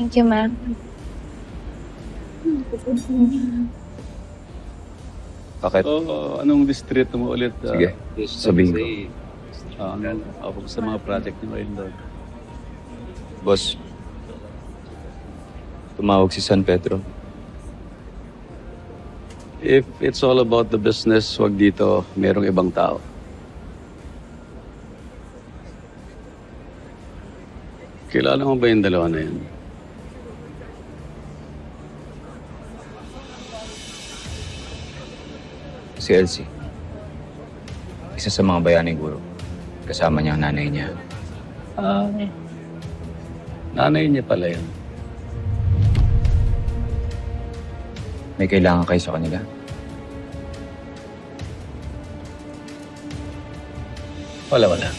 Thank you, ma'am. Bakit? Anong distrito mo ulit? Sige, sabihin ko. Ako sa mga project ni ngayon doon. Boss, tumawag si San Pedro. If it's all about the business, wag dito merong ibang tao. Kilala mo ba yung dalawa na yan? Si Elsie. Isa sa mga bayaning guro. Kasama niya ang nanay niya. Nanay niya pala yan. May kailangan kayo sa kanila. Wala. Wala.